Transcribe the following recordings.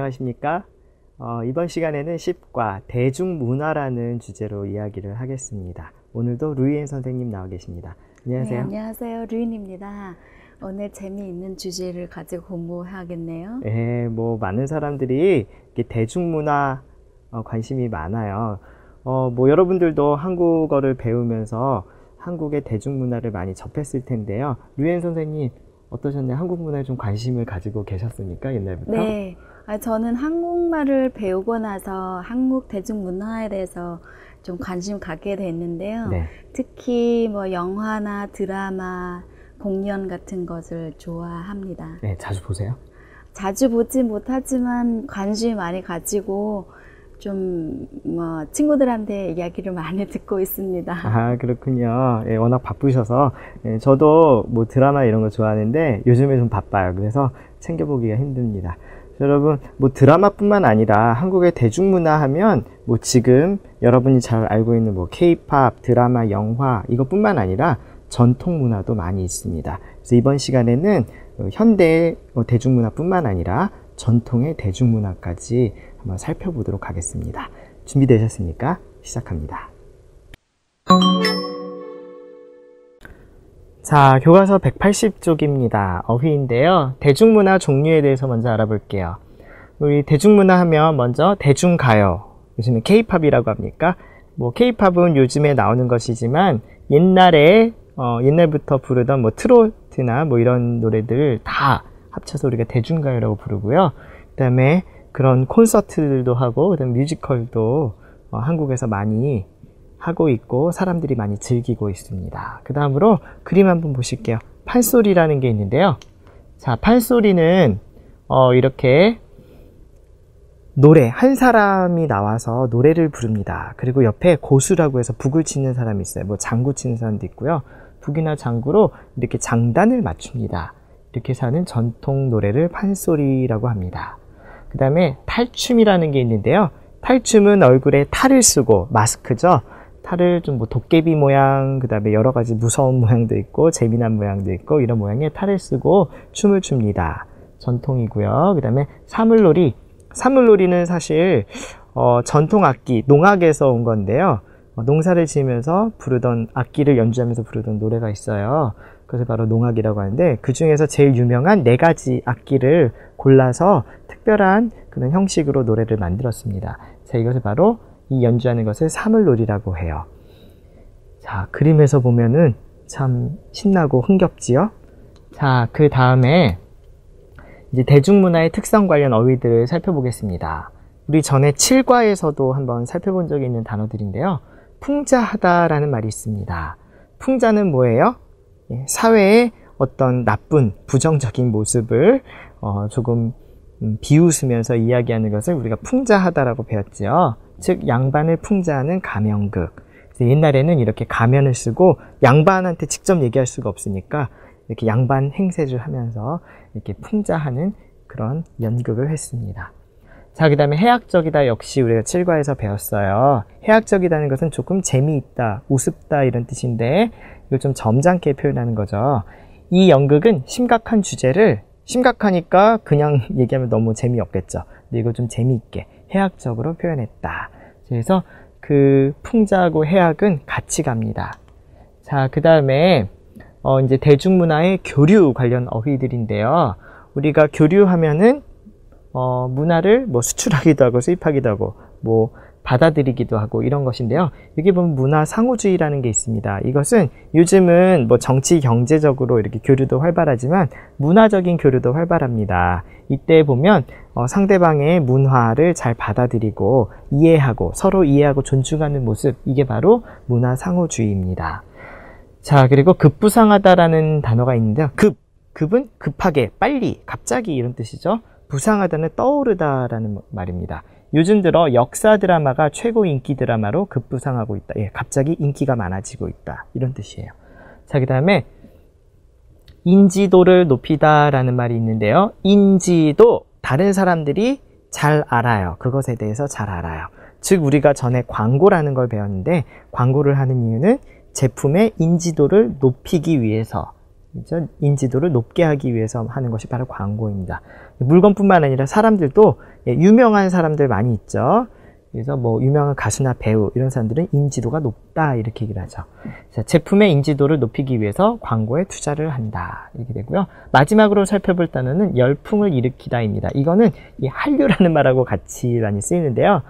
안녕하십니까? 이번 시간에는 10과 대중문화라는 주제로 이야기를 하겠습니다. 오늘도 루이엔 선생님 나와 계십니다. 안녕하세요. 네, 안녕하세요. 루이엔입니다. 오늘 재미있는 주제를 가지고 공부하겠네요. 네, 많은 사람들이 대중문화 관심이 많아요. 여러분들도 한국어를 배우면서 한국의 대중문화를 많이 접했을 텐데요. 루이엔 선생님 어떠셨나요? 한국 문화에 좀 관심을 가지고 계셨습니까? 옛날부터? 네. 저는 한국말을 배우고 나서 한국 대중문화에 대해서 좀 관심 갖게 됐는데요. 네. 특히 영화나 드라마, 공연 같은 것을 좋아합니다. 네, 자주 보세요? 자주 보지 못하지만 관심 많이 가지고 좀 친구들한테 이야기를 많이 듣고 있습니다. 아, 그렇군요. 예, 워낙 바쁘셔서 저도 드라마 이런 거 좋아하는데 요즘에 좀 바빠요. 그래서 챙겨보기가 힘듭니다. 여러분, 드라마뿐만 아니라 한국의 대중문화 하면 지금 여러분이 잘 알고 있는 K-팝, 드라마, 영화 이것뿐만 아니라 전통 문화도 많이 있습니다. 그래서 이번 시간에는 현대 대중문화뿐만 아니라 전통의 대중문화까지 한번 살펴보도록 하겠습니다. 준비되셨습니까? 시작합니다. 자, 교과서 180쪽입니다. 어휘인데요. 대중문화 종류에 대해서 먼저 알아볼게요. 우리 대중문화 하면 먼저 대중가요. 요즘은 K-팝이라고 합니까? K-팝은 요즘에 나오는 것이지만 옛날부터 부르던 트로트나 이런 노래들 다 합쳐서 우리가 대중가요라고 부르고요. 그 다음에 그런 콘서트들도 하고, 그다음 뮤지컬도 한국에서 많이 하고 있고 사람들이 많이 즐기고 있습니다. 그 다음으로 그림 한번 보실게요. 판소리라는 게 있는데요. 자, 판소리는 이렇게 노래, 한 사람이 나와서 노래를 부릅니다. 그리고 옆에 고수라고 해서 북을 치는 사람이 있어요. 장구 치는 사람도 있고요. 북이나 장구로 이렇게 장단을 맞춥니다. 이렇게 해서 하는 전통 노래를 판소리라고 합니다. 그 다음에 탈춤이라는 게 있는데요. 탈춤은 얼굴에 탈을 쓰고, 마스크죠. 탈을 좀 도깨비 모양, 그 다음에 여러 가지 무서운 모양도 있고 재미난 모양도 있고 이런 모양의 탈을 쓰고 춤을 춥니다. 전통이고요. 그 다음에 사물놀이. 사물놀이는 사실 전통 악기, 농악에서 온 건데요. 농사를 지으면서 부르던 악기를 연주하면서 부르던 노래가 있어요. 그것을 바로 농악이라고 하는데, 그 중에서 제일 유명한 4가지 악기를 골라서 특별한 그런 형식으로 노래를 만들었습니다. 자, 이것을 바로 이 연주하는 것을 사물놀이라고 해요. 자, 그림에서 보면은 참 신나고 흥겹지요? 자, 그 다음에 이제 대중문화의 특성 관련 어휘들을 살펴보겠습니다. 우리 전에 7과에서도 한번 살펴본 적이 있는 단어들인데요. 풍자하다라는 말이 있습니다. 풍자는 뭐예요? 사회의 어떤 나쁜, 부정적인 모습을 조금 비웃으면서 이야기하는 것을 우리가 풍자하다라고 배웠지요. 즉, 양반을 풍자하는 가면극. 옛날에는 이렇게 가면을 쓰고 양반한테 직접 얘기할 수가 없으니까 이렇게 양반 행세를 하면서 이렇게 풍자하는 그런 연극을 했습니다. 자, 그 다음에 해학적이다 역시 우리가 7과에서 배웠어요. 해학적이다는 것은 조금 재미있다, 우습다 이런 뜻인데 이걸 좀 점잖게 표현하는 거죠. 이 연극은 심각한 주제를, 심각하니까 그냥 얘기하면 너무 재미없겠죠. 근데 이걸 좀 재미있게 해학적으로 표현했다. 그래서 그 풍자하고 해학은 같이 갑니다. 자, 그 다음에 이제 대중문화의 교류 관련 어휘들인데요. 우리가 교류하면은 문화를 수출하기도 하고 수입하기도 하고 받아들이기도 하고 이런 것인데요. 여기 보면 문화 상호주의라는 게 있습니다. 이것은 요즘은 정치 경제적으로 이렇게 교류도 활발하지만 문화적인 교류도 활발합니다. 이때 보면 상대방의 문화를 잘 받아들이고 이해하고 서로 이해하고 존중하는 모습, 이게 바로 문화 상호주의입니다. 자, 그리고 급부상하다라는 단어가 있는데요. 급은 급하게, 빨리, 갑자기 이런 뜻이죠. 부상하다는 떠오르다라는 말입니다. 요즘 들어 역사 드라마가 최고 인기 드라마로 급부상하고 있다. 갑자기 인기가 많아지고 있다. 이런 뜻이에요. 자, 그 다음에 인지도를 높이다라는 말이 있는데요. 인지도, 다른 사람들이 잘 알아요. 그것에 대해서 잘 알아요. 즉, 우리가 전에 광고라는 걸 배웠는데 광고를 하는 이유는 제품의 인지도를 높이기 위해서 그렇죠? 인지도를 높게 하기 위해서 하는 것이 바로 광고입니다. 물건뿐만 아니라 사람들도 유명한 사람들 많이 있죠. 그래서 뭐 유명한 가수나 배우 이런 사람들은 인지도가 높다 이렇게 얘기를 하죠. 자, 제품의 인지도를 높이기 위해서 광고에 투자를 한다 이렇게 되고요. 마지막으로 살펴볼 단어는 열풍을 일으키다입니다. 이거는 이 한류라는 말하고 같이 많이 쓰이는데요.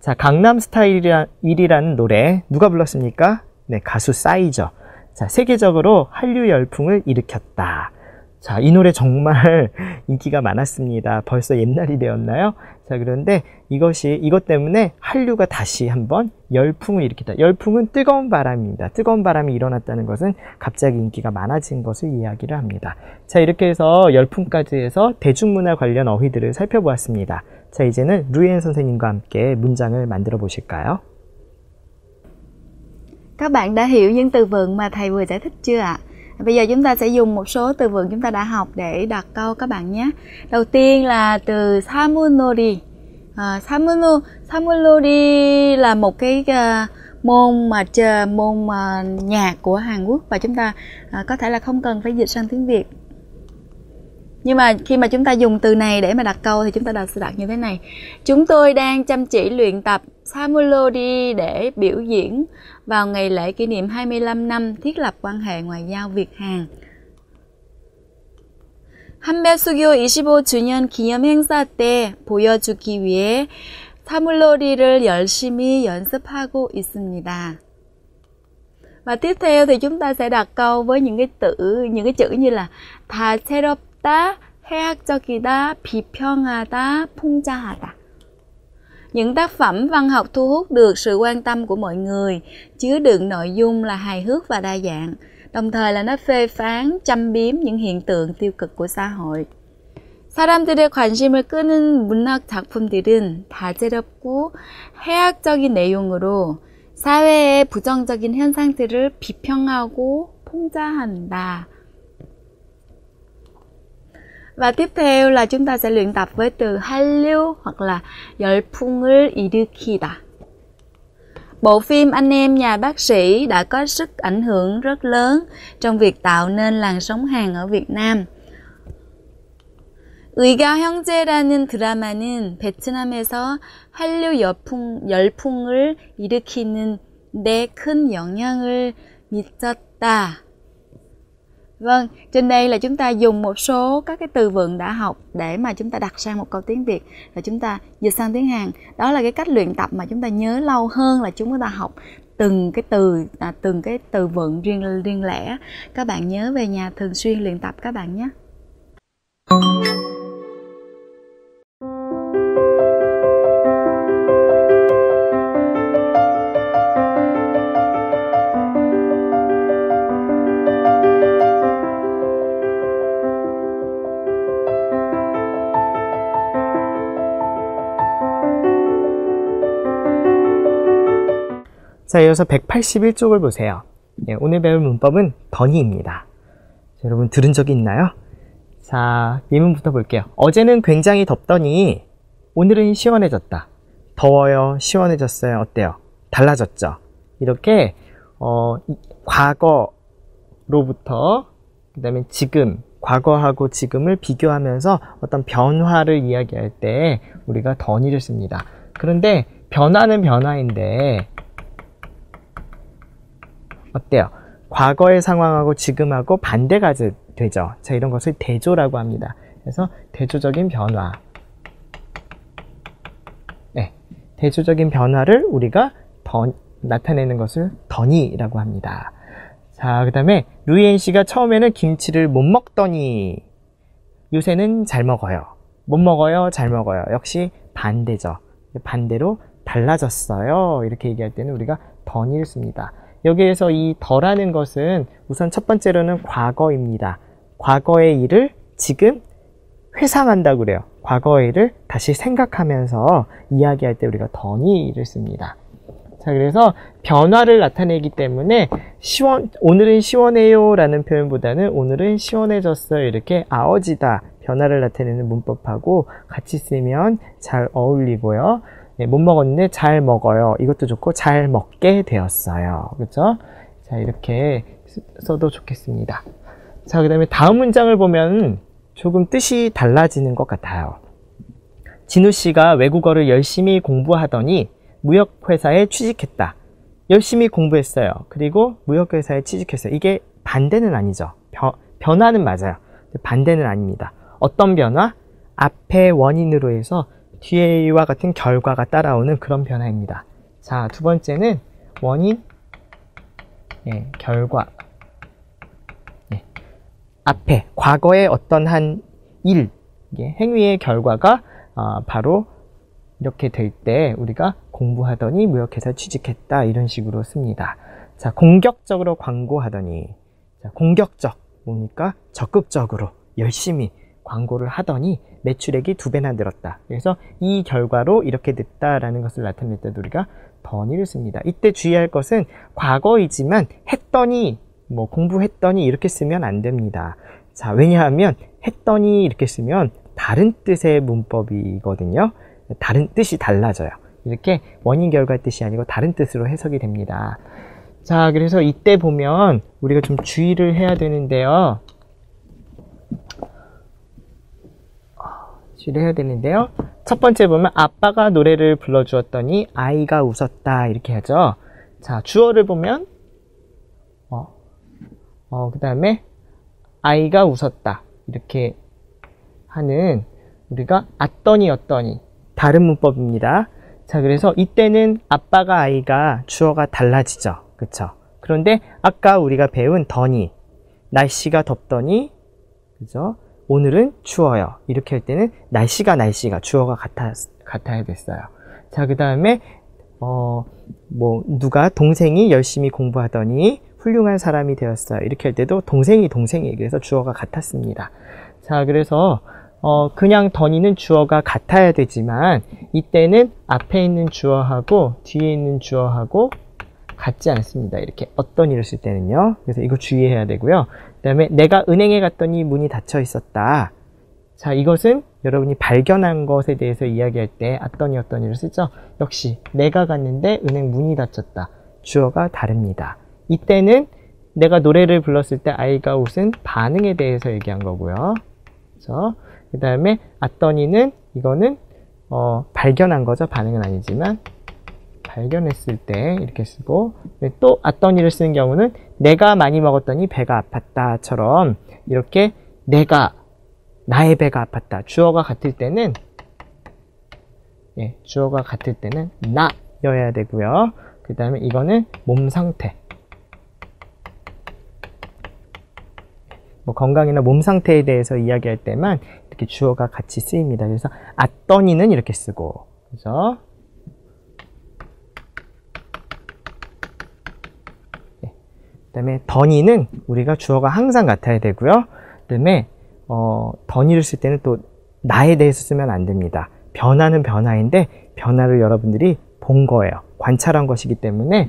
자, 강남스타일이라는 노래 누가 불렀습니까? 네, 가수 싸이죠. 자, 세계적으로 한류 열풍을 일으켰다. 자, 이 노래 정말 인기가 많았습니다. 벌써 옛날이 되었나요? 자, 그런데 이것 때문에 한류가 다시 한번 열풍을 일으켰다. 열풍은 뜨거운 바람입니다. 뜨거운 바람이 일어났다는 것은 갑자기 인기가 많아진 것을 이야기를 합니다. 자, 이렇게 해서 열풍까지 해서 대중문화 관련 어휘들을 살펴보았습니다. 자, 이제는 루이엔 선생님과 함께 문장을 만들어 보실까요? Các bạn đã hiểu những từ vựng mà thầy vừa giải thích chưa ạ? Bây giờ chúng ta sẽ dùng một số từ vựng chúng ta đã học để đặt câu các bạn nhé. Đầu tiên là từ 사물놀이. 사물놀이 là một cái môn nhạc của Hàn Quốc và chúng ta có thể là không cần phải dịch sang tiếng Việt. Nhưng mà khi mà chúng ta dùng từ này để mà đặt câu thì chúng ta sẽ đặt như thế này. Chúng tôi đang chăm chỉ luyện tập 사물놀이 để biểu diễn vào ngày lễ kỷ niệm 25 năm thiết lập quan hệ ngoại giao Việt-Hàn. 한별수교 25주년 기념 행사 때 보여주기 위해 사물놀이를 열심히 연습하고 있습니다. Và tiếp theo thì chúng ta sẽ đặt câu với những cái chữ như là 다채롭다, 해학적이다, 비평하다, 풍자하다. Những tác phẩm văn học thu hút được sự quan tâm của mọi người, chứa đựng nội dung là hài hước và đa dạng, đồng thời là nó phê phán, châm biếm những hiện tượng tiêu cực của xã hội. 사람들의 관심을 끄는 문학 작품들은 다채롭고 해학적인 내용으로 사회의 부정적인 현상들을 비평하고 풍자한다. Và tiếp theo là chúng ta sẽ luyện tập với từ 한류 hoặc là 열풍을 일으키다. Bộ phim Anh em nhà bác sĩ đã có sức ảnh hưởng rất lớn trong việc tạo nên làn sóng Hàn ở Việt Nam. 의가 형제라는 드라마는 베트남에서 한류 열풍을 일으키는 데 큰 영향을 미쳤다. Vâng, trên đây là chúng ta dùng một số các cái từ vựng đã học để mà chúng ta đặt sang một câu tiếng Việt và chúng ta dịch sang tiếng Hàn. Đó là cái cách luyện tập mà chúng ta nhớ lâu hơn là chúng ta học từng cái từ vựng riêng lẻ. Các bạn nhớ về nhà thường xuyên luyện tập các bạn nhé. 자, 이어서 181쪽을 보세요. 예, 오늘 배울 문법은 더니입니다. 자, 여러분 들은 적이 있나요? 자, 예문부터 볼게요. 어제는 굉장히 덥더니 오늘은 시원해졌다. 더워요, 시원해졌어요. 어때요? 달라졌죠? 이렇게 과거로부터 그 다음에 지금, 과거하고 지금을 비교하면서 어떤 변화를 이야기할 때 우리가 더니를 씁니다. 그런데 변화는 변화인데 어때요? 과거의 상황하고 지금하고 반대가 되죠. 자, 이런 것을 대조라고 합니다. 그래서 대조적인 변화. 네, 대조적인 변화를 우리가 나타내는 것을 더니라고 합니다. 자, 그 다음에 루이엔 씨가 처음에는 김치를 못 먹더니 요새는 잘 먹어요. 못 먹어요, 잘 먹어요. 역시 반대죠. 반대로 달라졌어요. 이렇게 얘기할 때는 우리가 더니를 씁니다. 여기에서 이 더라는 것은 우선 첫 번째로는 과거입니다. 과거의 일을 지금 회상한다고 그래요. 과거의 일을 다시 생각하면서 이야기할 때 우리가 더니를 씁니다. 자, 그래서 변화를 나타내기 때문에 오늘은 시원해요 라는 표현보다는 오늘은 시원해졌어요 이렇게 아어지다 변화를 나타내는 문법하고 같이 쓰면 잘 어울리고요. 네, 못 먹었는데 잘 먹어요. 이것도 좋고 잘 먹게 되었어요. 그렇죠? 자, 이렇게 써도 좋겠습니다. 자, 그 다음에 다음 문장을 보면 조금 뜻이 달라지는 것 같아요. 진우 씨가 외국어를 열심히 공부하더니 무역회사에 취직했다. 열심히 공부했어요. 그리고 무역회사에 취직했어요. 이게 반대는 아니죠. 변화는 맞아요. 반대는 아닙니다. 어떤 변화? 앞에 원인으로 해서 뒤에와 같은 결과가 따라오는 그런 변화입니다. 자, 두 번째는 원인, 결과. 앞에, 과거의 어떤 한 일, 행위의 결과가 바로 이렇게 될 때 우리가 공부하더니 무역회사 취직했다 이런 식으로 씁니다. 자, 공격적으로 광고하더니, 자, 공격적 뭡니까? 적극적으로 열심히 광고를 하더니 매출액이 2배나 늘었다. 그래서 이 결과로 이렇게 됐다라는 것을 나타낼 때도 우리가 더니를 씁니다. 이때 주의할 것은 과거이지만 했더니 뭐 공부했더니 이렇게 쓰면 안 됩니다. 자, 왜냐하면 했더니 이렇게 쓰면 다른 뜻의 문법이거든요. 다른 뜻이 달라져요. 이렇게 원인 결과 뜻이 아니고 다른 뜻으로 해석이 됩니다. 자, 그래서 이때 보면 우리가 좀 주의를 해야 되는데요. 첫 번째 보면 아빠가 노래를 불러주었더니 아이가 웃었다 이렇게 하죠. 자, 주어를 보면 그 다음에 아이가 웃었다 이렇게 하는 우리가 앗더니 였더니 다른 문법입니다. 자, 그래서 이때는 아빠가 아이가 주어가 달라지죠. 그쵸? 그런데 아까 우리가 배운 더니 날씨가 덥더니 그죠? 오늘은 추워요. 이렇게 할 때는 날씨가 주어가 같아야 됐어요. 자, 그 다음에 누가 동생이 열심히 공부하더니 훌륭한 사람이 되었어요. 이렇게 할 때도 동생이 그래서 주어가 같았습니다. 자, 그래서 그냥 더니는 주어가 같아야 되지만 이때는 앞에 있는 주어하고 뒤에 있는 주어하고 같지 않습니다. 이렇게 어떤 일을 쓸 때는요. 그래서 이거 주의해야 되고요. 그 다음에 내가 은행에 갔더니 문이 닫혀 있었다. 자, 이것은 여러분이 발견한 것에 대해서 이야기할 때 어떤 일을 쓰죠. 역시 내가 갔는데 은행 문이 닫혔다. 주어가 다릅니다. 이때는 내가 노래를 불렀을 때 아이가 웃은 반응에 대해서 얘기한 거고요. 그렇죠? 그 다음에 앗더니는 이거는 발견한 거죠. 반응은 아니지만 발견했을 때 이렇게 쓰고, 또 앗더니를 쓰는 경우는 내가 많이 먹었더니 배가 아팠다처럼 이렇게 나의 배가 아팠다. 주어가 같을 때는 나여야 되고요. 그 다음에 이거는 몸 상태. 건강이나 몸 상태에 대해서 이야기할 때만 이렇게 주어가 같이 쓰입니다. 그래서 앗더니는 이렇게 쓰고, 그죠? 그 다음에 더니는 우리가 주어가 항상 같아야 되고요. 그 다음에 더니를 쓸 때는 또 나에 대해서 쓰면 안 됩니다. 변화는 변화인데 변화를 여러분들이 본 거예요. 관찰한 것이기 때문에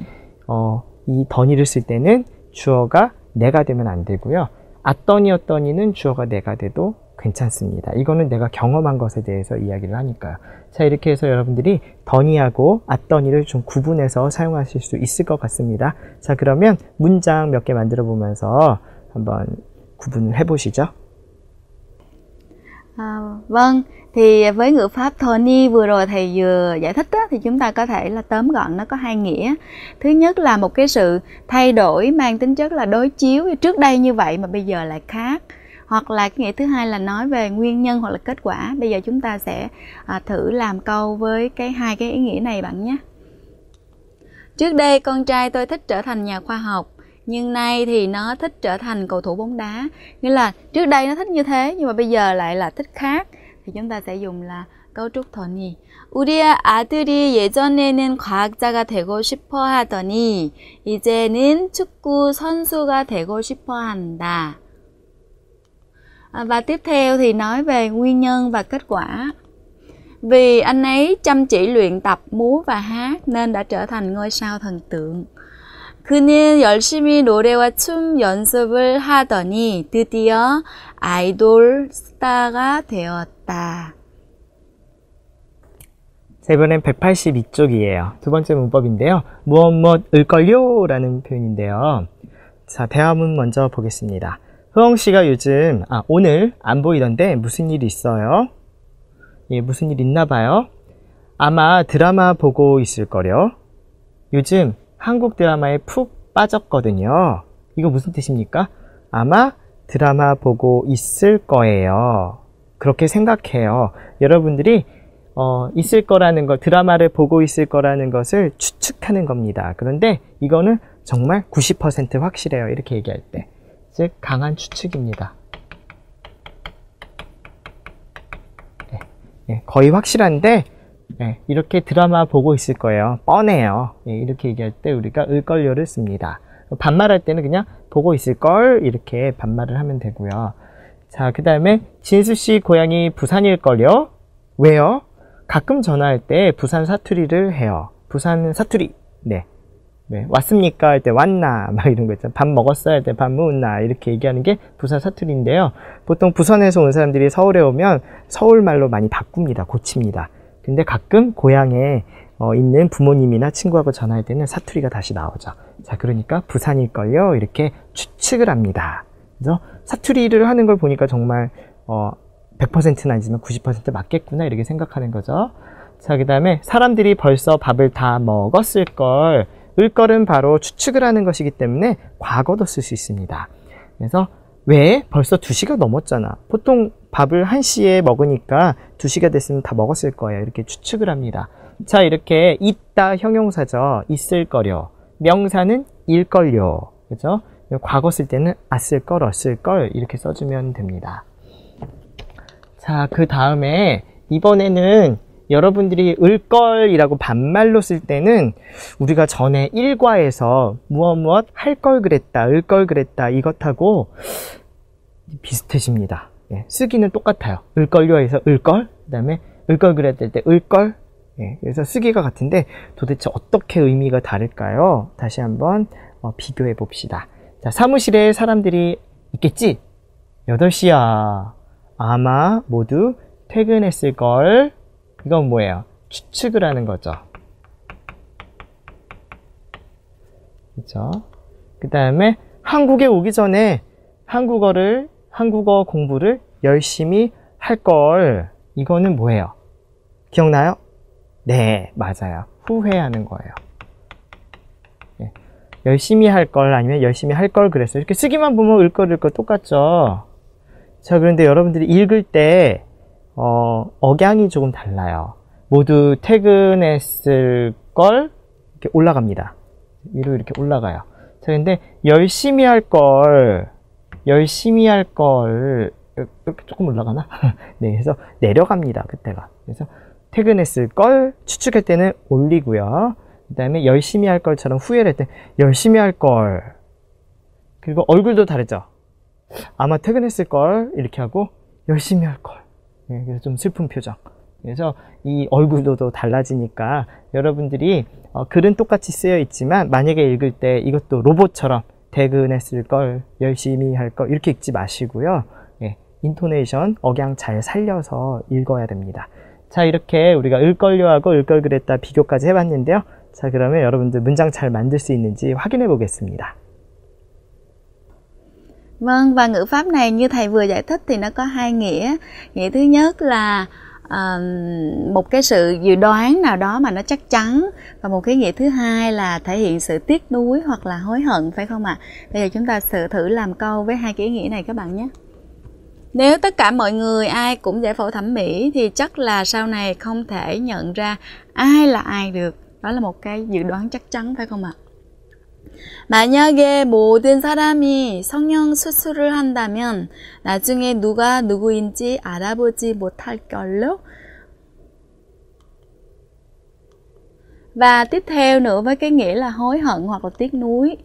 이 더니를 쓸 때는 주어가 내가 되면 안 되고요. 앗더니였더니는 주어가 내가 돼도 괜찮습니다. 이거는 내가 경험한 것에 대해서 이야기를 하니까요. 자, 이렇게 해서 여러분들이 더니하고 앗더니를 좀 구분해서 사용하실 수 있을 것 같습니다. 자, 그러면 문장 몇 개 만들어 보면서 한번 구분을 해보시죠. Vâng, thì với ngữ pháp Tony vừa rồi thầy vừa giải thích thì chúng ta có thể là tóm gọn nó có hai nghĩa. Thứ nhất là một cái sự thay đổi mang tính chất là đối chiếu, trước đây như vậy mà bây giờ lại khác. Hoặc là cái nghĩa thứ hai là nói về nguyên nhân hoặc là kết quả. Bây giờ chúng ta sẽ thử làm câu với hai cái ý nghĩa này bạn nhé. Trước đây con trai tôi thích trở thành nhà khoa học, nhưng nay thì nó thích trở thành cầu thủ bóng đá. Nghĩa là trước đây nó thích như thế nhưng mà bây giờ lại là thích khác. Thì chúng ta sẽ dùng là cấu trúc Tony. 우리 아들이 예전에는 과학자가 되고 싶어 하더니 이제는 축구 선수가 되고 싶어 한다. Và tiếp theo thì nói về nguyên nhân và kết quả. Vì anh ấy chăm chỉ luyện tập múa và hát nên đã trở thành ngôi sao thần tượng. 그는 열심히 노래와 춤 연습을 하더니 드디어 아이돌 스타가 되었다. 자, 이번엔 182쪽이에요. 두 번째 문법인데요. 무엇을걸요? 라는 표현인데요. 자, 대화문 먼저 보겠습니다. 흐엉 씨가 요즘, 오늘 안 보이던데 무슨 일 있어요? 예, 무슨 일 있나 봐요. 아마 드라마 보고 있을 거려. 요즘 한국 드라마에 푹 빠졌거든요. 이거 무슨 뜻입니까? 아마 드라마 보고 있을 거예요. 그렇게 생각해요. 여러분들이 있을 거라는 것, 드라마를 보고 있을 거라는 것을 추측하는 겁니다. 그런데 이거는 정말 90% 확실해요. 이렇게 얘기할 때. 즉, 강한 추측입니다. 거의 확실한데, 이렇게 드라마 보고 있을 거예요. 뻔해요. 이렇게 얘기할 때 우리가 을걸요를 씁니다. 반말할 때는 그냥 보고 있을 걸 이렇게 반말을 하면 되고요. 자, 그 다음에 진수씨 고향이 부산일걸요? 왜요? 가끔 전화할 때 부산 사투리를 해요. 부산 사투리. 네. 왔습니까? 할 때 왔나? 막 이런 거 있잖아요. 밥 먹었어요? 할 때 밥 먹었나? 이렇게 얘기하는 게 부산 사투리인데요. 보통 부산에서 온 사람들이 서울에 오면 서울말로 많이 바꿉니다. 고칩니다. 근데 가끔 고향에 있는 부모님이나 친구하고 전화할 때는 사투리가 다시 나오죠. 자, 그러니까 부산일걸요? 이렇게 추측을 합니다. 그래서 사투리를 하는 걸 보니까 정말 100%는 아니지만 90% 맞겠구나 이렇게 생각하는 거죠. 자, 그 다음에 사람들이 벌써 밥을 다 먹었을 걸. 을걸은 바로 추측을 하는 것이기 때문에 과거도 쓸 수 있습니다. 그래서 왜? 벌써 2시가 넘었잖아. 보통 밥을 1시에 먹으니까 2시가 됐으면 다 먹었을 거예요. 이렇게 추측을 합니다. 자, 이렇게 있다 형용사죠. 있을 거려. 명사는 일걸요. 그죠? 과거 쓸 때는 왔을 걸, 왔을 걸 이렇게 써주면 됩니다. 자, 그 다음에 이번에는 여러분들이 을걸이라고 반말로 쓸 때는 우리가 전에 1과에서 무엇 할 걸 그랬다, 을 걸 그랬다 이것하고 비슷해집니다. 쓰기는 똑같아요. 을걸요에서 을걸, 그 다음에 을걸 그랬을 때 을걸. 그래서 쓰기가 같은데 도대체 어떻게 의미가 다를까요? 다시 한번 비교해 봅시다. 자, 사무실에 사람들이 있겠지? 8시야. 아마 모두 퇴근했을걸. 이건 뭐예요? 추측을 하는 거죠. 그렇죠? 그 다음에 한국에 오기 전에 한국어 공부를 열심히 할 걸. 이거는 뭐예요? 기억나요? 네, 맞아요. 후회하는 거예요. 열심히 할 걸 아니면 열심히 할 걸 그랬어요. 이렇게 쓰기만 보면 을걸 똑같죠. 자, 그런데 여러분들이 읽을 때 억양이 조금 달라요. 모두 퇴근했을 걸 이렇게 올라갑니다. 위로 이렇게 올라가요. 자, 근데 열심히 할 걸 이렇게 조금 올라가나? 네, 그래서 내려갑니다. 그때가. 그래서 퇴근했을 걸 추측할 때는 올리고요. 그 다음에 열심히 할 걸처럼 후회를 할 때 열심히 할 걸. 그리고 얼굴도 다르죠. 아마 퇴근했을 걸 이렇게 하고 열심히 할 걸. 그래서 좀 슬픈 표정. 그래서 이 얼굴도 달라지니까 여러분들이 글은 똑같이 쓰여 있지만 만약에 읽을 때 이것도 로봇처럼 퇴근했을 걸, 열심히 할 걸 이렇게 읽지 마시고요. 인토네이션, 억양 잘 살려서 읽어야 됩니다. 자, 이렇게 우리가 을걸요하고 을걸 그랬다 비교까지 해봤는데요. 자, 그러면 여러분들 문장 잘 만들 수 있는지 확인해 보겠습니다. Vâng, và ngữ pháp này như thầy vừa giải thích thì nó có hai nghĩa. Nghĩa thứ nhất là một cái sự dự đoán nào đó mà nó chắc chắn. Và một cái nghĩa thứ hai là thể hiện sự tiếc nuối hoặc là hối hận, phải không ạ? Bây giờ chúng ta thử làm câu với hai cái nghĩa này các bạn nhé. Nếu tất cả mọi người ai cũng giải phẫu thẩm mỹ thì chắc là sau này không thể nhận ra ai là ai được. Đó là một cái dự đoán chắc chắn, phải không ạ? 만약에 모든 사람이 성형 수술을 한다면 나중에 누가 누구인지 알아보지 못할 걸요. Và tiếp theo nữa với cái nghĩa là hối hận hoặc là tiếc nuối.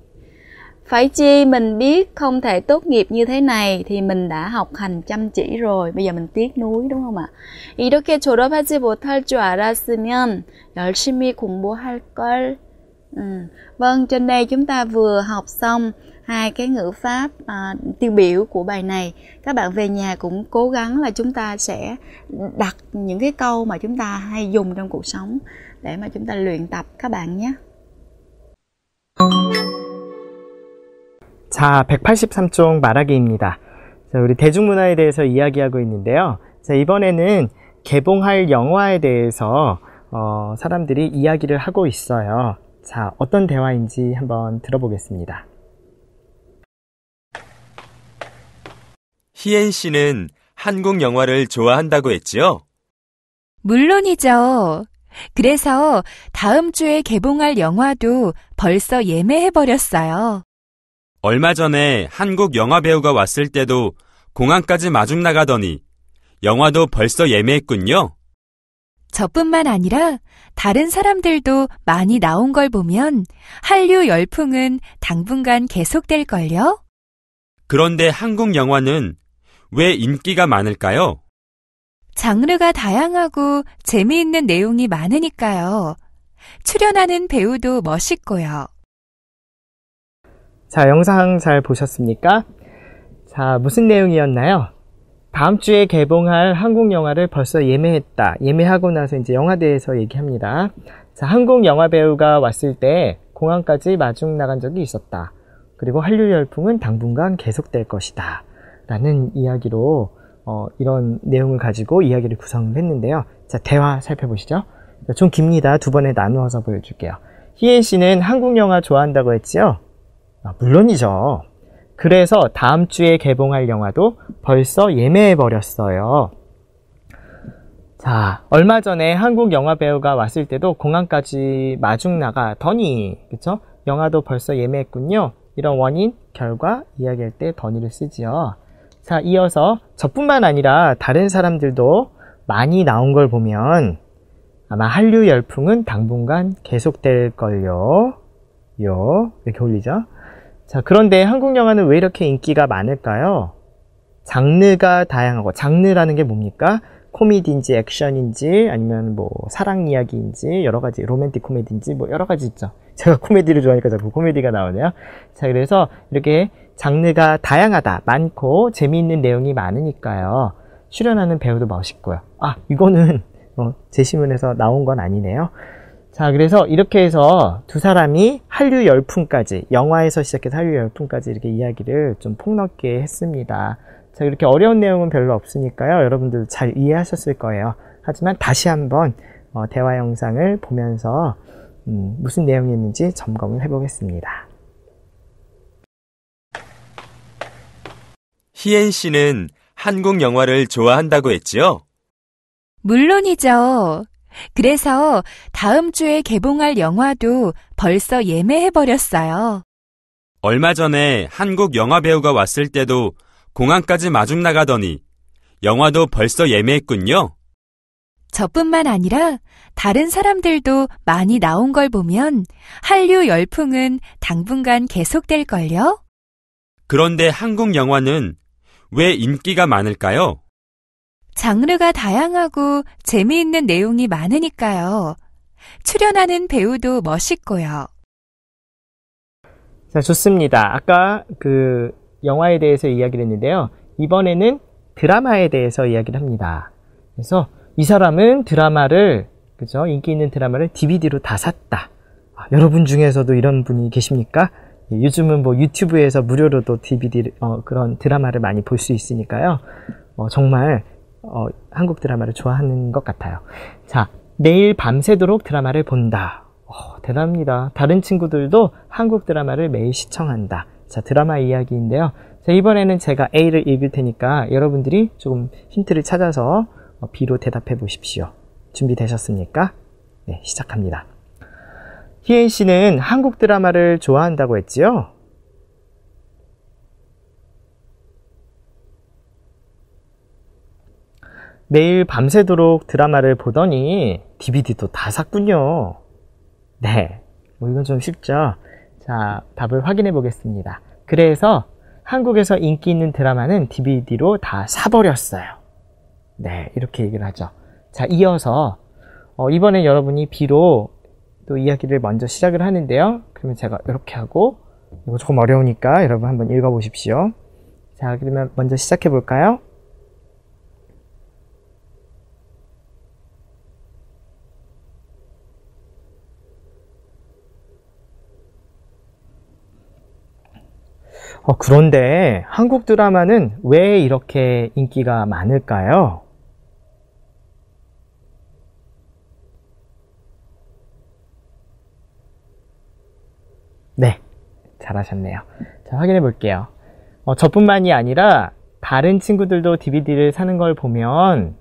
Phải chi mình biết không thể tốt nghiệp như thế này thì mình đã học hành chăm chỉ rồi. Bây giờ mình tiếc nuối đúng không ạ? 이렇게 졸업하지 못할 줄 알았으면 열심히 공부할 걸. Vâng, trên đây chúng ta vừa học xong hai cái ngữ pháp tiêu biểu của bài này. Các bạn về nhà cũng cố gắng là chúng ta sẽ đặt những cái câu mà chúng ta hay dùng trong cuộc sống để mà chúng ta luyện tập các bạn nhé. 자, 183쪽 말하기입니다. 자, 우리 대중문화에 대해서 이야기하고 있는데요. 자, 이번에는 개봉할 영화에 대해서 사람들이 이야기를 하고 있어요. 자, 어떤 대화인지 한번 들어보겠습니다. 희엔 씨는 한국 영화를 좋아한다고 했지요? 물론이죠. 그래서 다음 주에 개봉할 영화도 벌써 예매해버렸어요. 얼마 전에 한국 영화 배우가 왔을 때도 공항까지 마중 나가더니 영화도 벌써 예매했군요. 저뿐만 아니라 다른 사람들도 많이 나온 걸 보면 한류 열풍은 당분간 계속될걸요? 그런데 한국 영화는 왜 인기가 많을까요? 장르가 다양하고 재미있는 내용이 많으니까요. 출연하는 배우도 멋있고요. 자, 영상 잘 보셨습니까? 자, 무슨 내용이었나요? 다음 주에 개봉할 한국 영화를 벌써 예매했다. 예매하고 나서 이제 영화대에서 얘기합니다. 자, 한국 영화 배우가 왔을 때 공항까지 마중 나간 적이 있었다. 그리고 한류 열풍은 당분간 계속될 것이다. 라는 이야기로 이런 내용을 가지고 이야기를 구성을 했는데요. 자, 대화 살펴보시죠. 좀 깁니다. 두 번에 나누어서 보여줄게요. 희엔 씨는 한국 영화 좋아한다고 했지요? 물론이죠. 그래서 다음 주에 개봉할 영화도 벌써 예매해버렸어요. 자, 얼마 전에 한국 영화 배우가 왔을 때도 공항까지 마중 나가더니, 그쵸? 영화도 벌써 예매했군요. 이런 원인, 결과 이야기할 때 더니를 쓰지요. 자, 이어서 저뿐만 아니라 다른 사람들도 많이 나온 걸 보면 아마 한류 열풍은 당분간 계속될걸요. 이렇게 올리죠. 자, 그런데 한국 영화는 왜 이렇게 인기가 많을까요? 장르가 다양하고, 장르라는 게 뭡니까? 코미디인지 액션인지 아니면 뭐 사랑 이야기인지 여러 가지, 로맨틱 코미디인지 뭐 여러 가지 있죠. 제가 코미디를 좋아하니까 자꾸 코미디가 나오네요. 자, 그래서 이렇게 장르가 다양하다, 많고 재미있는 내용이 많으니까요. 출연하는 배우도 멋있고요. 아, 이거는 제 신문에서 나온 건 아니네요. 자, 그래서 이렇게 해서 두 사람이 한류 열풍까지, 영화에서 시작해서 한류 열풍까지 이렇게 이야기를 좀 폭넓게 했습니다. 자, 이렇게 어려운 내용은 별로 없으니까요. 여러분들 잘 이해하셨을 거예요. 하지만 다시 한번 대화 영상을 보면서 무슨 내용이었는지 점검을 해보겠습니다. 희엔 씨는 한국 영화를 좋아한다고 했지요? 물론이죠. 그래서 다음 주에 개봉할 영화도 벌써 예매해버렸어요. 얼마 전에 한국 영화 배우가 왔을 때도 공항까지 마중 나가더니 영화도 벌써 예매했군요. 저뿐만 아니라 다른 사람들도 많이 나온 걸 보면 한류 열풍은 당분간 계속될걸요? 그런데 한국 영화는 왜 인기가 많을까요? 장르가 다양하고 재미있는 내용이 많으니까요. 출연하는 배우도 멋있고요. 자, 좋습니다. 아까 그 영화에 대해서 이야기를 했는데요. 이번에는 드라마에 대해서 이야기를 합니다. 그래서 이 사람은 드라마를, 그죠? 인기 있는 드라마를 DVD로 다 샀다. 여러분 중에서도 이런 분이 계십니까? 요즘은 뭐 유튜브에서 무료로도 DVD, 그런 드라마를 많이 볼 수 있으니까요. 정말 한국 드라마를 좋아하는 것 같아요. 자, 매일 밤새도록 드라마를 본다. 대단합니다. 다른 친구들도 한국 드라마를 매일 시청한다. 자, 드라마 이야기인데요. 자, 이번에는 제가 A를 읽을 테니까 여러분들이 조금 힌트를 찾아서 B로 대답해 보십시오. 준비되셨습니까? 네, 시작합니다. 희엔 씨는 한국 드라마를 좋아한다고 했지요? 매일 밤새도록 드라마를 보더니 DVD도 다 샀군요. 네, 뭐 이건 좀 쉽죠? 자, 답을 확인해 보겠습니다. 그래서 한국에서 인기 있는 드라마는 DVD로 다 사버렸어요. 네, 이렇게 얘기를 하죠. 자, 이어서 이번엔 여러분이 B로 또 이야기를 먼저 시작을 하는데요. 그러면 제가 이렇게 하고, 이거 조금 어려우니까 여러분 한번 읽어보십시오. 자, 그러면 먼저 시작해 볼까요? 그런데 한국 드라마는 왜 이렇게 인기가 많을까요? 네, 잘하셨네요. 자, 확인해 볼게요. 저뿐만이 아니라 다른 친구들도 DVD를 사는 걸 보면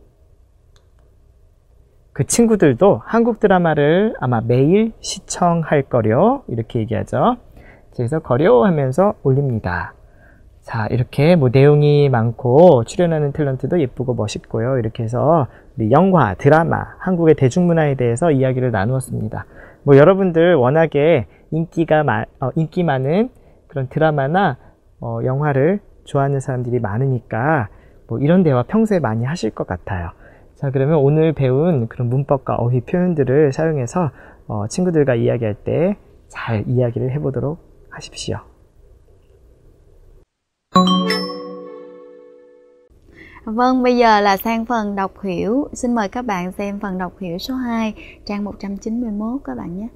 그 친구들도 한국 드라마를 아마 매일 시청할 거려, 이렇게 얘기하죠. 그래서 거려 하면서 올립니다. 자, 이렇게 뭐 내용이 많고 출연하는 탤런트도 예쁘고 멋있고요. 이렇게 해서 우리 영화, 드라마, 한국의 대중문화에 대해서 이야기를 나누었습니다. 뭐 여러분들 워낙에 인기 많은 그런 드라마나 영화를 좋아하는 사람들이 많으니까 뭐 이런 대화 평소에 많이 하실 것 같아요. 자, 그러면 오늘 배운 그런 문법과 어휘 표현들을 사용해서 친구들과 이야기할 때 잘 이야기를 해보도록 하십시오. Vâng, bây giờ là sang phần đọc hiểu. Xin mời các bạn xem phần đọc hiểu số 2, trang 191 các bạn nhé.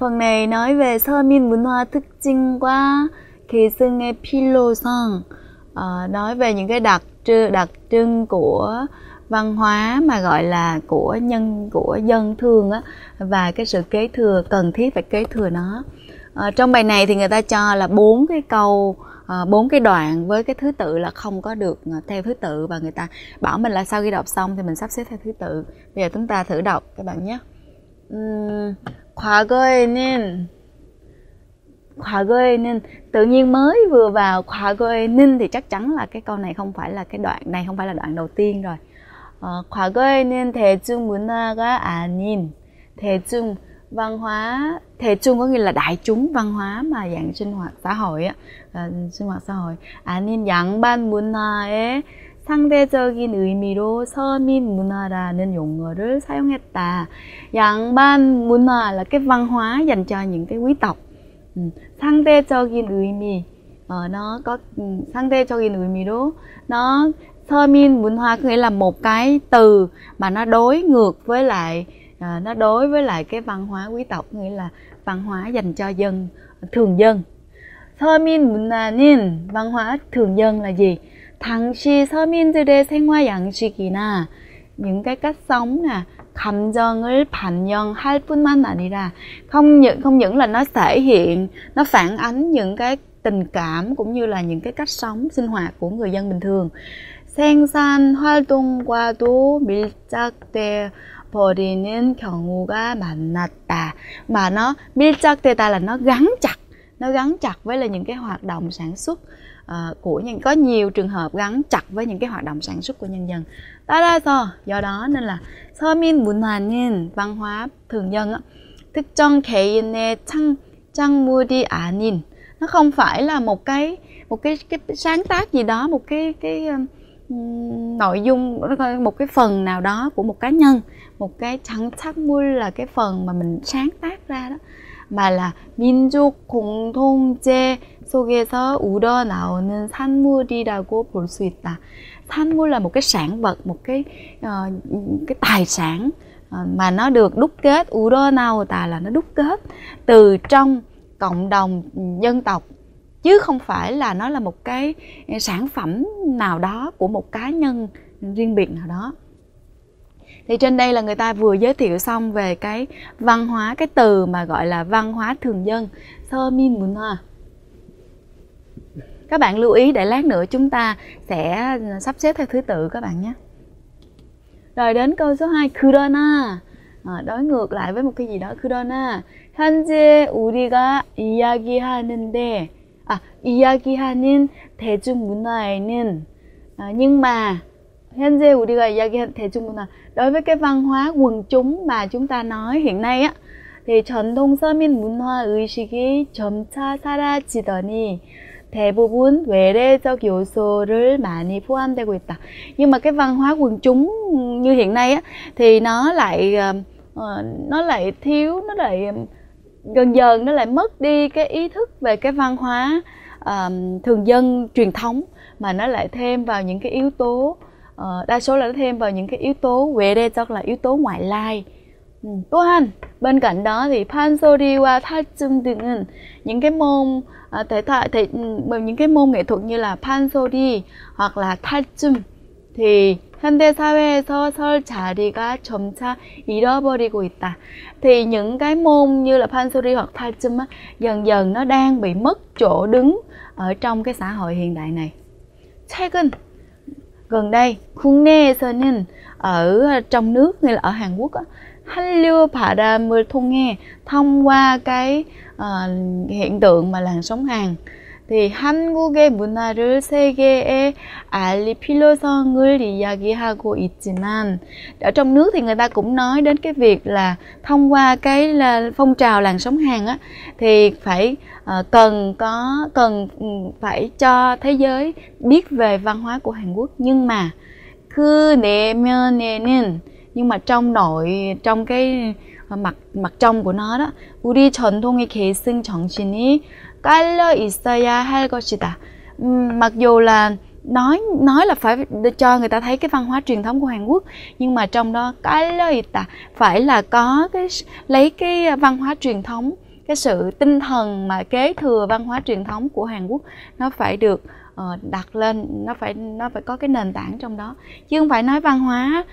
phần này nói về 서민 문화 특징과 계승의 필요성, nói về những cái đặc trưng của văn hóa mà gọi là của dân thường á, và cái sự kế thừa, cần thiết phải kế thừa nó. Trong bài này thì người ta cho là 4 cái câu, 4 cái đoạn với cái thứ tự là không có được theo thứ tự, và người ta bảo mình là sau khi đọc xong thì mình sắp xếp theo thứ tự. Bây giờ chúng ta thử đọc các bạn nhé. 과거에는 tự nhiên mới vừa vào 과거에는 thì chắc chắn là cái câu này không phải là cái đoạn này, không phải là đoạn đầu tiên rồi. 과거에는 대중문화가 아닌 대중 văn hóa, 대중 có nghĩa là đại chúng, văn hóa mà dạng sinh hoạt xã hội á, sinh hoạt xã hội. 아닌 양반 문화의 상대적인 의미로 서민 문화라는 용어를 사용했다. 양반 문화 là cái văn hóa dành cho những cái quý tộc. 상대적인 의미, nó có 상대적인 의미로, nó 서민 문화 có nghĩa là một cái từ mà nó đối ngược với lại, nó đối với lại cái văn hóa quý tộc, nghĩa là văn hóa dành cho dân, thường dân. 서민 문화는, văn hóa thường dân là gì? 당시 서민들의 생활 양식이나 những cái cách sống nè, 감정을 반영할 뿐만 아니라, không những là nó thể hiện, nó phản ánh những cái tình cảm cũng như là những cái cách sống sinh hoạt của người dân bình thường. 생산 활동과도 밀착돼 버리는 경우가 많았다. Mà nó 밀착되다 là nó gắn chặt với là những cái hoạt động sản xuất của có nhiều trường hợp gắn chặt với những cái hoạt động sản xuất của nhân dân. 따라서, do đó nên là 서민 문화는, văn hóa thường dân á, 특정 개인의 창작물이 아닌, nó không phải là một cái sáng tác gì đó, một cái nội dung, một cái phần nào đó của một cá nhân, một cái 창작물 là cái phần mà mình sáng tác ra đó, mà là 민족 공통체 속에서 우러나오는 산물이라고 볼 수 있다. 산물 là một cái sản vật, một cái tài sản mà nó được đúc kết, 우러나오다 là nó đúc kết từ trong cộng đồng dân tộc, chứ không phải là nó là một cái sản phẩm nào đó của một cá nhân riêng biệt nào đó. Thì trên đây là người ta vừa giới thiệu xong về cái văn hóa, cái từ mà gọi là văn hóa thường dân, 서민 문화. Các bạn lưu ý để lát nữa chúng ta sẽ sắp xếp theo thứ tự các bạn nhé. Rồi đến câu số 2, 그러나, đối ngược lại với một cái gì đó. 그러나 현재 우리가 이야기하는 대중문화에는, nhưng mà 현재 우리가 이야기하는 대중문화, đối với cái văn hóa quần chúng mà chúng ta nói hiện nay á, thì 전통 서민 문화 의식이 점차 사라지더니 대부분 외래적 요소를 많이 포함되고 있다. Nhưng mà cái văn hóa quần chúng như hiện nay á, thì nó lại thiếu, nó lại dần dần nó lại mất đi cái ý thức về cái văn hóa thường dân truyền thống, mà nó lại thêm vào những cái yếu tố, đa số là nó thêm vào những cái yếu tố 외래적 là yếu tố ngoại lai, 또한 bên cạnh đó thì 판소리와 탈춤 등은 những cái môn những cái môn nghệ thuật như là 판소리 hoặc là 탈춤 thì 현대 사회에서 설 자리가 점차 잃어버리고 있다. Thì những cái môn như là 판소리 hoặc 탈춤 á, dần dần nó đang bị mất chỗ đứng ở trong cái xã hội hiện đại này. 최근 gần đây 국내에서는 ở trong nước như là ở Hàn Quốc á, 한류 바람을 통해 thông qua cái hiện tượng mà làn sóng Hàn thì 한국의 문화를 세계에 알릴 필요성을 이야기하고 있지만 ở trong nước thì người ta cũng nói đến cái việc là thông qua cái phong trào làn sóng Hàn á thì phải cần phải cho thế giới biết về văn hóa của Hàn Quốc, nhưng mà 그 내면에는 nhưng mà trong cái mặt trong của nó đó 우리 전통의 계승 정신이 깔려 있어야 할 것이다. Mặc dù là nói là phải cho người ta thấy cái văn hóa truyền thống của Hàn Quốc, nhưng mà trong đó 깔려 있다 phải là có cái lấy cái văn hóa truyền thống, cái sự tinh thần mà kế thừa văn hóa truyền thống của Hàn Quốc nó phải được đặt lên, nó phải có cái nền tảng trong đó, chứ không phải nói văn hóa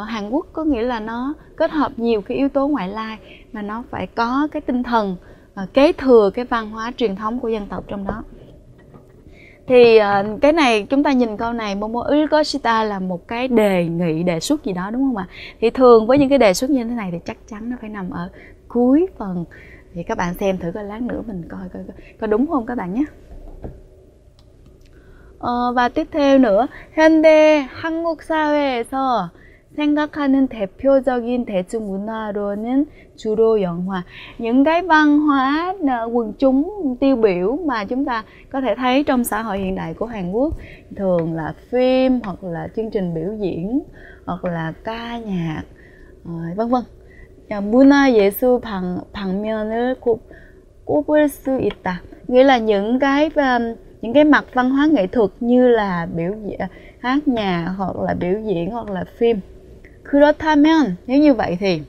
Hàn Quốc có nghĩa là nó kết hợp nhiều cái yếu tố ngoại lai, mà nó phải có cái tinh thần kế thừa cái văn hóa truyền thống của dân tộc trong đó. Thì cái này chúng ta nhìn câu này 뭐뭐 을 것이다 là một cái đề nghị, đề xuất gì đó, đúng không ạ? Thì thường với những cái đề xuất như thế này thì chắc chắn nó phải nằm ở cuối phần. Thì các bạn xem thử coi, lát nữa mình coi có đúng không các bạn nhé. Và tiếp theo nữa, 현대 한국 사회에서 생각하는 대표적인 대중문화로는 주로 영화. Những cái văn hóa quần chúng tiêu biểu mà chúng ta có thể thấy trong xã hội hiện đại của Hàn Quốc thường là phim, hoặc là chương trình biểu diễn, hoặc là ca nhạc, vân vân. 문화예술 방면을 꼽을 수 있다. Nghĩa là những cái mặt văn hóa nghệ thuật như là biểu diễn, hát nhạc, hoặc là biểu diễn, hoặc là phim. 그렇다면, nếu như vậy thì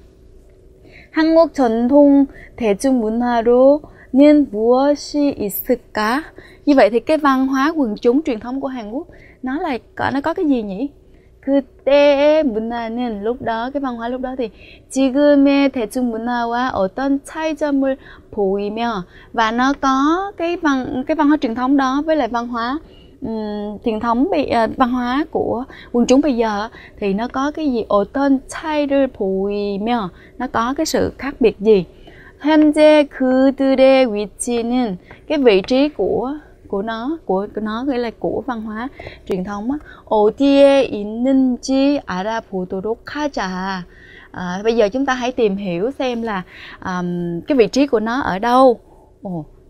한국 전통 대중문화로는 무엇이 있을까? Như vậy thì cái văn hóa quần chúng truyền thống của Hàn Quốc nó có cái gì nhỉ? 그때의 문화는, lúc đó cái văn hóa lúc đó thì 지금의 대중문화와 어떤 차이점을 보이며, và nó có cái văn hóa truyền thống đó với lại văn hóa truyền thống văn hóa của quần chúng bây giờ thì nó có cái gì? 어떤 차이를 보이며, nó có cái sự khác biệt gì? 현재 그들의 위치는, cái vị trí của nó nghĩa là của văn hóa truyền thống á, 어디에 있는지 알아보도록 하자. Bây giờ chúng ta hãy tìm hiểu xem là cái vị trí của nó ở đâu.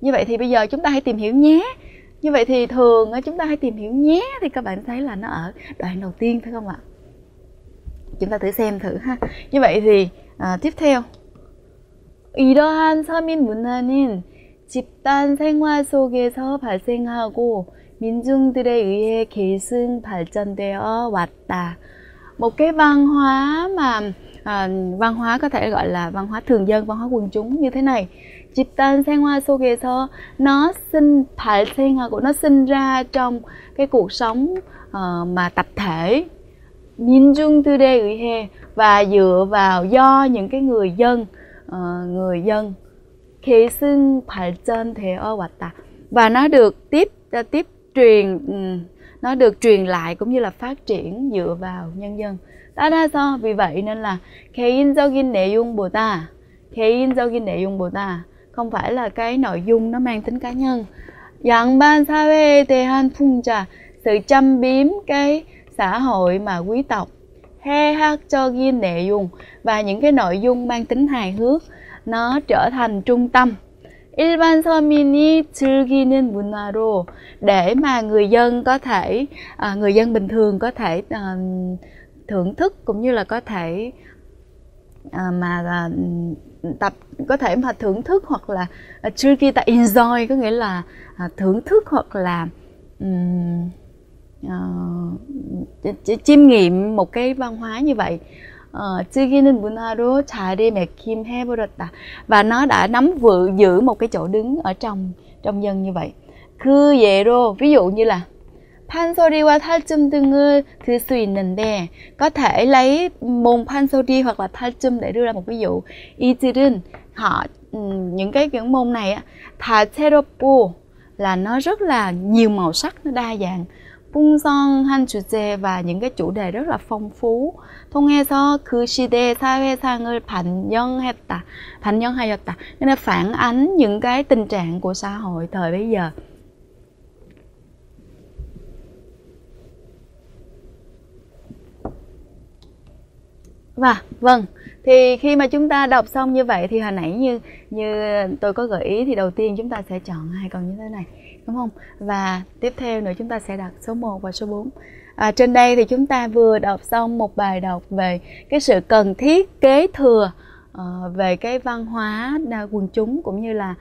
Như vậy thì bây giờ chúng ta hãy tìm hiểu nhé. Như vậy thì thường chúng ta hãy tìm hiểu nhé, thì các bạn thấy là nó ở đoạn đầu tiên, phải không ạ? Chúng ta thử xem thử ha. Như vậy thì tiếp theo, 이러한 서민 문화는 집단 생활 속에서 발생하고 민중들에 의해 계승 발전되어 왔다. Một cái văn hóa mà văn hóa có thể gọi là văn hóa thường dân, văn hóa quần chúng như thế này. 집단 생활 속에서 nó sinh ra trong cái cuộc sống mà tập thể. 민중들에 의해, và dựa vào do những cái người dân 계승 발전되어 왔다, và nó được nó được truyền lại cũng như là phát triển dựa vào nhân dân. 따라서, vì vậy nên là 개인적인 내용보다 không phải là cái nội dung nó mang tính cá nhân. 양반 사회에 대한 풍자, sự châm biếm cái xã hội mà quý tộc. 해학적인 내용, và những cái nội dung mang tính hài hước nó trở thành trung tâm. 일반 서민이 즐기는 문화로, để mà người dân bình thường có thể thưởng thức cũng như là có thể thưởng thức, hoặc là 즐기다, enjoy có nghĩa là thưởng thức hoặc là chiêm nghiệm một cái văn hóa như vậy. 즐기는 문화로 자리매김해버렸다. Và nó đã nắm giữ một cái chỗ đứng ở trong dân như vậy. 그 예로 ví dụ như là 판소리와 탈춤 등을 들 수 있는데 có thể lấy môn 판소리 hoặc là 탈춤 để đưa ra một ví dụ. 이들은 họ những môn này 다채롭고 là nó rất là nhiều màu sắc, nó đa dạng. 풍성한 주제 và những cái chủ đề rất là phong phú. 통해서 그 시대의 사회상을 반영하였다. Nên phản ánh những cái tình trạng của xã hội thời bấy giờ. Và vâng, thì khi mà chúng ta đọc xong như vậy thì hồi nãy như tôi có gợi ý thì đầu tiên chúng ta sẽ chọn hai câu như thế này, đúng không? Và tiếp theo nữa chúng ta sẽ đặt số 1 và số 4. Trên đây thì chúng ta vừa đọc xong một bài đọc về cái sự cần thiết kế thừa về cái văn hóa quần chúng cũng như là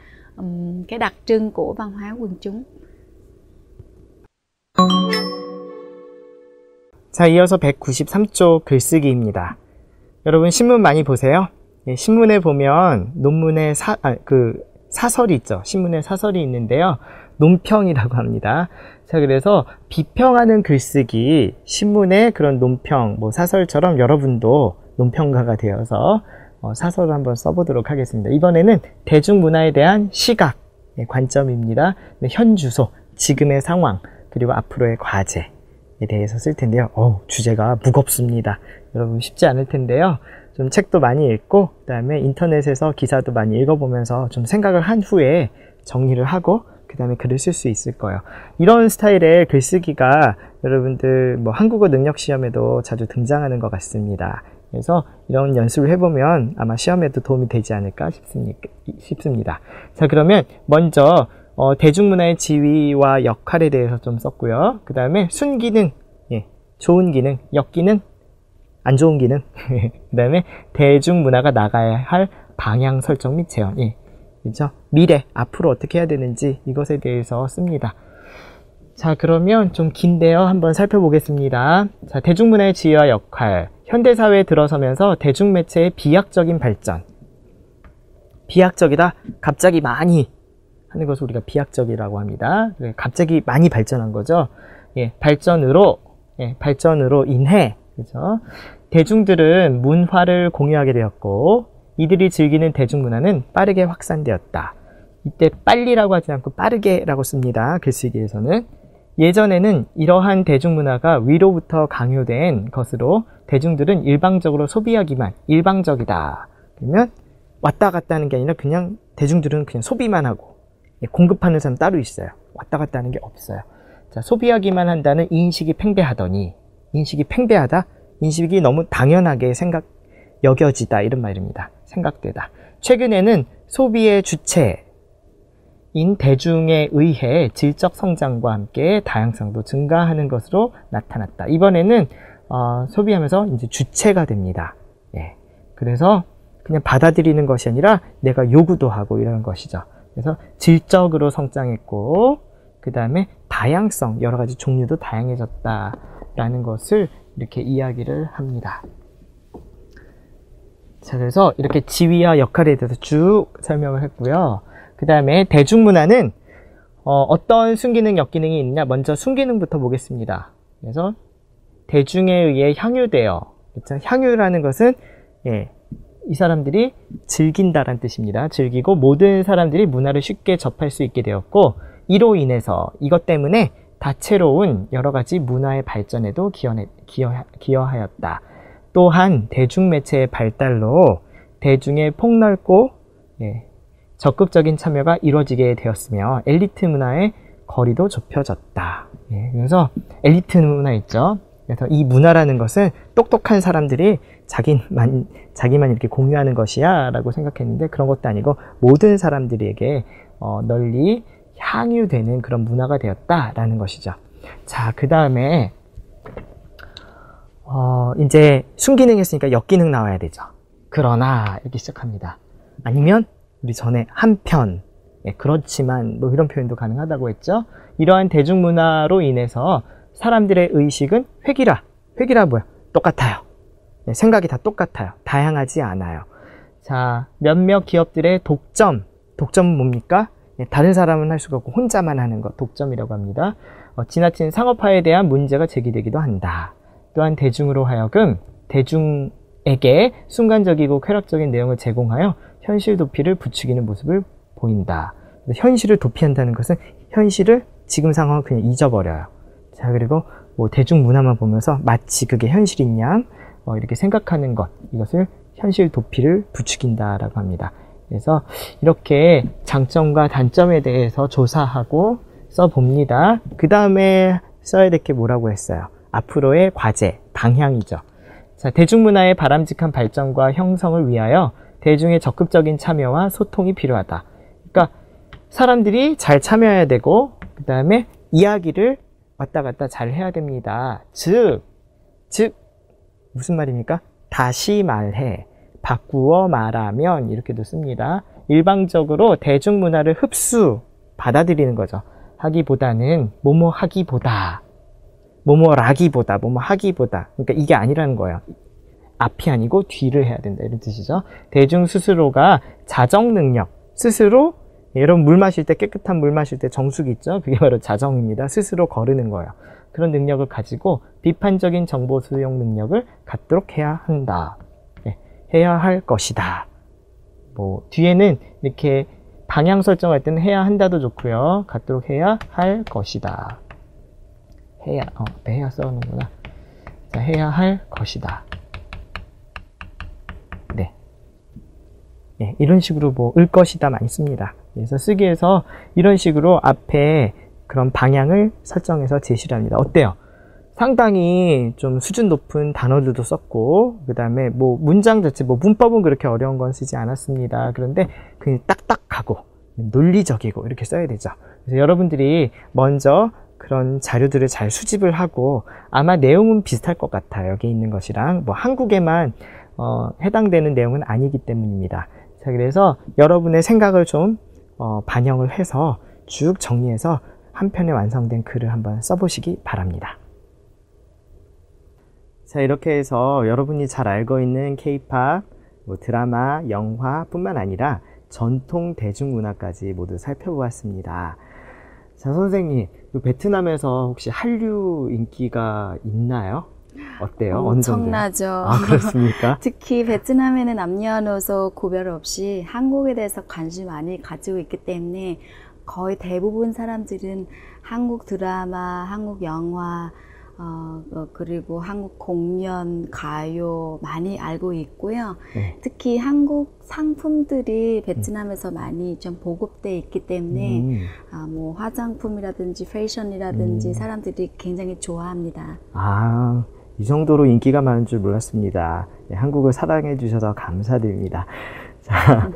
cái đặc trưng của văn hóa quần chúng. 자, 이어서 193쪽 글쓰기입니다. 여러분 신문 많이 보세요. 예, 신문에 보면 논문에 사설이 있죠. 신문에 사설이 있는데요. 논평이라고 합니다. 자, 그래서 비평하는 글쓰기, 신문의 그런 논평, 사설처럼 여러분도 논평가가 되어서 사설을 한번 써보도록 하겠습니다. 이번에는 대중문화에 대한 시각, 관점입니다. 현 주소, 지금의 상황, 그리고 앞으로의 과제에 대해서 쓸 텐데요. 주제가 무겁습니다. 여러분 쉽지 않을 텐데요. 좀 책도 많이 읽고 그 다음에 인터넷에서 기사도 많이 읽어보면서 좀 생각을 한 후에 정리를 하고 그 다음에 글을 쓸 수 있을 거예요. 이런 스타일의 글쓰기가 여러분들 한국어 능력 시험에도 자주 등장하는 것 같습니다. 그래서 이런 연습을 해보면 아마 시험에도 도움이 되지 않을까 싶습니다. 자, 그러면 먼저 대중문화의 지위와 역할에 대해서 좀 썼고요. 그 다음에 순기능, 좋은 기능, 역기능, 안 좋은 기능, 그 다음에 대중문화가 나가야 할 방향 설정 및 재현, 그렇죠? 미래, 앞으로 어떻게 해야 되는지 이것에 대해서 씁니다. 자, 그러면 좀 긴데요. 한번 살펴보겠습니다. 자, 대중문화의 지위와 역할, 현대사회에 들어서면서 대중매체의 비약적인 발전. 비약적이다, 갑자기 많이 하는 것을 우리가 비약적이라고 합니다. 갑자기 많이 발전한 거죠. 발전으로 인해, 그렇죠? 대중들은 문화를 공유하게 되었고 이들이 즐기는 대중문화는 빠르게 확산되었다. 이때 빨리라고 하지 않고 빠르게라고 씁니다. 글쓰기에서는. 예전에는 이러한 대중문화가 위로부터 강요된 것으로 대중들은 일방적으로 소비하기만, 일방적이다. 그러면 왔다 갔다 하는 게 아니라 그냥 대중들은 그냥 소비만 하고 공급하는 사람 따로 있어요. 왔다 갔다 하는 게 없어요. 자, 소비하기만 한다는 인식이 팽배하더니, 인식이 팽배하다? 인식이 너무 당연하게 여겨지다, 이런 말입니다. 생각되다. 최근에는 소비의 주체인 대중에 의해 질적 성장과 함께 다양성도 증가하는 것으로 나타났다. 이번에는 소비하면서 이제 주체가 됩니다. 그래서 그냥 받아들이는 것이 아니라 내가 요구도 하고 이런 것이죠. 그래서 질적으로 성장했고 그 다음에 다양성, 여러 가지 종류도 다양해졌다라는 것을 이렇게 이야기를 합니다. 자, 그래서 이렇게 지위와 역할에 대해서 쭉 설명을 했고요. 그 다음에 대중문화는 어떤 순기능, 역기능이 있느냐. 먼저 순기능부터 보겠습니다. 그래서 대중에 의해 향유되어, 그렇죠? 향유라는 것은 이 사람들이 즐긴다라는 뜻입니다. 즐기고 모든 사람들이 문화를 쉽게 접할 수 있게 되었고 이로 인해서 이것 때문에 다채로운 여러 가지 문화의 발전에도 기여하였다. 또한 대중매체의 발달로 대중의 폭넓고 적극적인 참여가 이루어지게 되었으며 엘리트 문화의 거리도 좁혀졌다. 그래서 엘리트 문화 있죠. 그래서 이 문화라는 것은 똑똑한 사람들이 자기만 이렇게 공유하는 것이야 라고 생각했는데 그런 것도 아니고 모든 사람들에게 널리 향유되는 그런 문화가 되었다라는 것이죠. 자, 그 다음에 이제 순기능 했으니까 역기능 나와야 되죠. 그러나 이렇게 시작합니다. 아니면 우리 전에 한편, 그렇지만 뭐 이런 표현도 가능하다고 했죠. 이러한 대중문화로 인해서 사람들의 의식은 획일화 뭐야? 똑같아요. 생각이 다 똑같아요. 다양하지 않아요. 자, 몇몇 기업들의 독점은 뭡니까? 다른 사람은 할 수가 없고 혼자만 하는 것, 독점이라고 합니다. 지나친 상업화에 대한 문제가 제기되기도 한다. 또한 대중으로 하여금 대중에게 순간적이고 쾌락적인 내용을 제공하여 현실 도피를 부추기는 모습을 보인다. 현실을 도피한다는 것은 현실을 지금 상황을 그냥 잊어버려요. 자, 그리고 뭐 대중문화만 보면서 마치 그게 현실인 양 이렇게 생각하는 것, 이것을 현실 도피를 부추긴다라고 합니다. 그래서 이렇게 장점과 단점에 대해서 조사하고 써봅니다. 그 다음에 써야 될 게 뭐라고 했어요? 앞으로의 과제, 방향이죠. 자, 대중문화의 바람직한 발전과 형성을 위하여 대중의 적극적인 참여와 소통이 필요하다. 그러니까 사람들이 잘 참여해야 되고 그 다음에 이야기를 왔다 갔다 잘 해야 됩니다. 즉 무슨 말입니까? 다시 말해, 바꾸어 말하면 이렇게도 씁니다. 일방적으로 대중문화를 흡수, 받아들이는 거죠. 하기보다는 뭐뭐 하기보다, 뭐뭐라기보다, 뭐뭐 하기보다. 그러니까 이게 아니라는 거예요. 앞이 아니고 뒤를 해야 된다 이런 뜻이죠. 대중 스스로가 자정 능력, 스스로 여러분 물 마실 때 깨끗한 물 마실 때 정수기 있죠? 그게 바로 자정입니다. 스스로 거르는 거예요. 그런 능력을 가지고 비판적인 정보 수용 능력을 갖도록 해야 한다. 네, 해야 할 것이다. 뭐 뒤에는 이렇게 방향 설정할 때는 해야 한다도 좋고요. 갖도록 해야 할 것이다. 해야 써놓는구나. 자, 해야 할 것이다. 네. 네, 이런 식으로 뭐 을 것이다 많이 씁니다. 그래서 쓰기에서 이런 식으로 앞에 그런 방향을 설정해서 제시를 합니다. 어때요? 상당히 좀 수준 높은 단어들도 썼고, 그 다음에 뭐 문장 자체, 뭐 문법은 그렇게 어려운 건 쓰지 않았습니다. 그런데 그냥 딱딱하고 논리적이고 이렇게 써야 되죠. 그래서 여러분들이 먼저 그런 자료들을 잘 수집을 하고 아마 내용은 비슷할 것 같아요. 여기 있는 것이랑 뭐 한국에만 해당되는 내용은 아니기 때문입니다. 자, 그래서 여러분의 생각을 좀 반영을 해서 쭉 정리해서 한 편의 완성된 글을 한번 써보시기 바랍니다. 자, 이렇게 해서 여러분이 잘 알고 있는 K-팝, 뭐 드라마, 영화뿐만 아니라 전통 대중문화까지 모두 살펴보았습니다. 자, 선생님, 베트남에서 혹시 한류 인기가 있나요? 어때요? 어느 정도? 엄청나죠. 아, 그렇습니까? 특히 베트남에는 남녀노소 구별 없이 한국에 대해서 관심 많이 가지고 있기 때문에 거의 대부분 사람들은 한국 드라마, 한국 영화, 그리고 한국 공연, 가요 많이 알고 있고요. 네. 특히 한국 상품들이 베트남에서 많이 좀 보급돼 있기 때문에 뭐 화장품이라든지 패션이라든지 사람들이 굉장히 좋아합니다. 아, 이 정도로 인기가 많은 줄 몰랐습니다. 네, 한국을 사랑해 주셔서 감사드립니다. 자,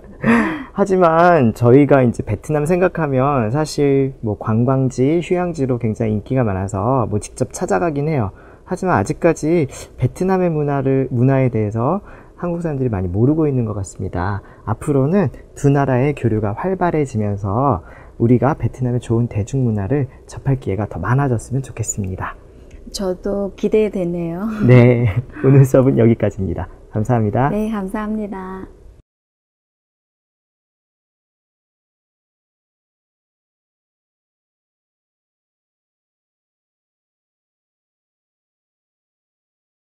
하지만 저희가 이제 베트남 생각하면 사실 뭐 관광지, 휴양지로 굉장히 인기가 많아서 뭐 직접 찾아가긴 해요. 하지만 아직까지 베트남의 문화에 대해서 한국 사람들이 많이 모르고 있는 것 같습니다. 앞으로는 두 나라의 교류가 활발해지면서 우리가 베트남의 좋은 대중문화를 접할 기회가 더 많아졌으면 좋겠습니다. 저도 기대되네요. 네, 오늘 수업은 여기까지입니다. 감사합니다. 네, 감사합니다.